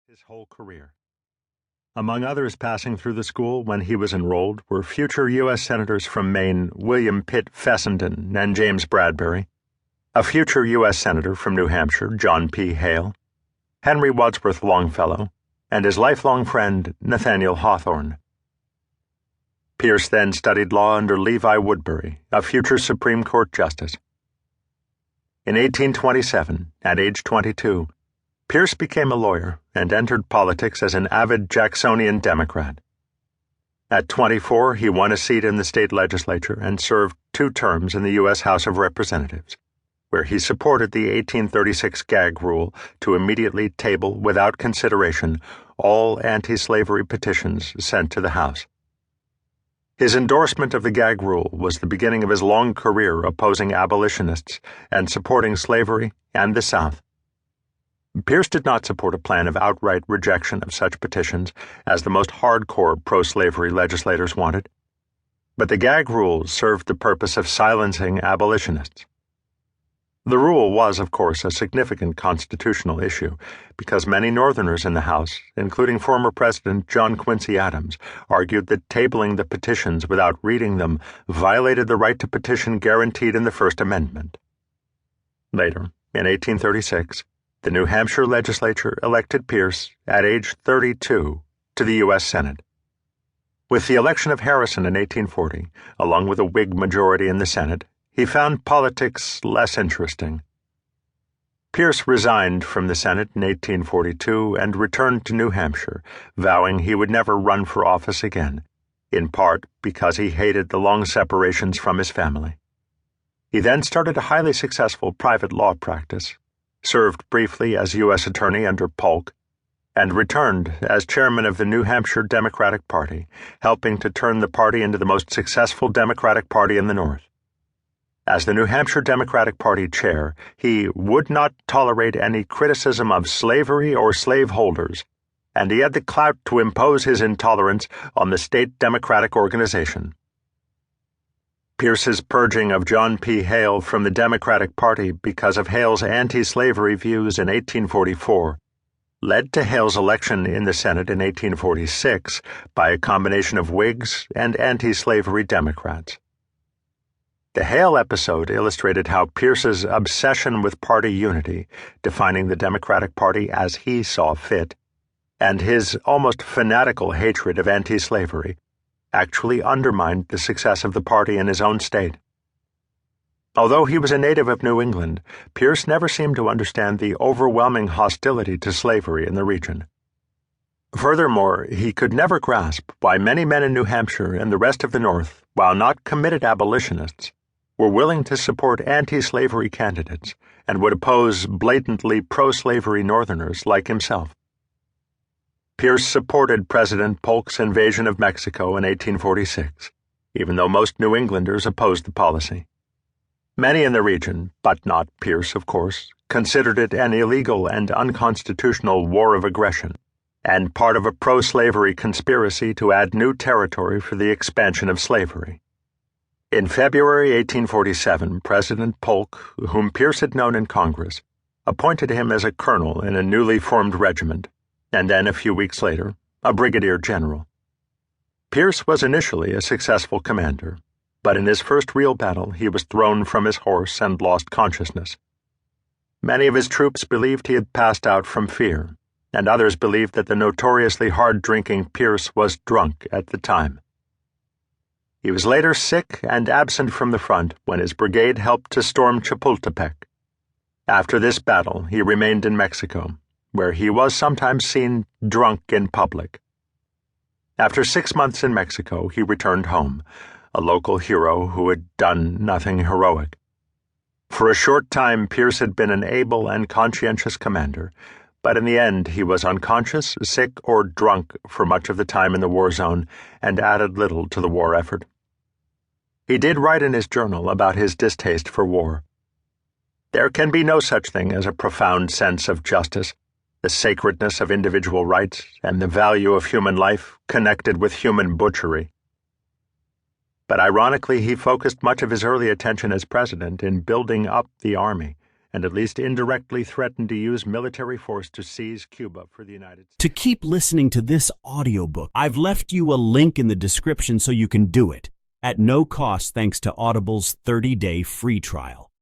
his whole career. Among others passing through the school when he was enrolled were future U.S. Senators from Maine William Pitt Fessenden and James Bradbury, a future U.S. Senator from New Hampshire, John P. Hale, Henry Wadsworth Longfellow, and his lifelong friend Nathaniel Hawthorne. Pierce then studied law under Levi Woodbury, a future Supreme Court Justice. In 1827, at age 22, Pierce became a lawyer and entered politics as an avid Jacksonian Democrat. At 24, he won a seat in the state legislature and served 2 terms in the U.S. House of Representatives, where he supported the 1836 gag rule to immediately table without consideration all anti-slavery petitions sent to the House. His endorsement of the gag rule was the beginning of his long career opposing abolitionists and supporting slavery and the South. Pierce did not support a plan of outright rejection of such petitions as the most hardcore pro-slavery legislators wanted, but the gag rule served the purpose of silencing abolitionists. The rule was, of course, a significant constitutional issue because many Northerners in the House, including former President John Quincy Adams, argued that tabling the petitions without reading them violated the right to petition guaranteed in the First Amendment. Later, in 1836, the New Hampshire legislature elected Pierce, at age 32, to the U.S. Senate. With the election of Harrison in 1840, along with a Whig majority in the Senate, he found politics less interesting. Pierce resigned from the Senate in 1842 and returned to New Hampshire, vowing he would never run for office again, in part because he hated the long separations from his family. He then started a highly successful private law practice, served briefly as U.S. Attorney under Polk, and returned as chairman of the New Hampshire Democratic Party, helping to turn the party into the most successful Democratic Party in the North. As the New Hampshire Democratic Party chair, he would not tolerate any criticism of slavery or slaveholders, and he had the clout to impose his intolerance on the state Democratic organization. Pierce's purging of John P. Hale from the Democratic Party because of Hale's anti-slavery views in 1844 led to Hale's election in the Senate in 1846 by a combination of Whigs and anti-slavery Democrats. The Hale episode illustrated how Pierce's obsession with party unity, defining the Democratic Party as he saw fit, and his almost fanatical hatred of anti-slavery actually undermined the success of the party in his own state. Although he was a native of New England, Pierce never seemed to understand the overwhelming hostility to slavery in the region. Furthermore, he could never grasp why many men in New Hampshire and the rest of the North, while not committed abolitionists, were willing to support anti-slavery candidates and would oppose blatantly pro-slavery Northerners like himself. Pierce supported President Polk's invasion of Mexico in 1846, even though most New Englanders opposed the policy. Many in the region, but not Pierce, of course, considered it an illegal and unconstitutional war of aggression, and part of a pro-slavery conspiracy to add new territory for the expansion of slavery. In February 1847, President Polk, whom Pierce had known in Congress, appointed him as a colonel in a newly formed regiment, and then a few weeks later, a brigadier general. Pierce was initially a successful commander, but in his first real battle he was thrown from his horse and lost consciousness. Many of his troops believed he had passed out from fear, and others believed that the notoriously hard-drinking Pierce was drunk at the time. He was later sick and absent from the front when his brigade helped to storm Chapultepec. After this battle, he remained in Mexico, where he was sometimes seen drunk in public. After 6 months in Mexico, he returned home, a local hero who had done nothing heroic. For a short time, Pierce had been an able and conscientious commander, but in the end he was unconscious, sick, or drunk for much of the time in the war zone and added little to the war effort. He did write in his journal about his distaste for war. There can be no such thing as a profound sense of justice, the sacredness of individual rights, and the value of human life connected with human butchery. But ironically, he focused much of his early attention as president in building up the army and at least indirectly threatened to use military force to seize Cuba for the United States. To keep listening to this audiobook, I've left you a link in the description so you can do it at no cost thanks to Audible's 30-day free trial.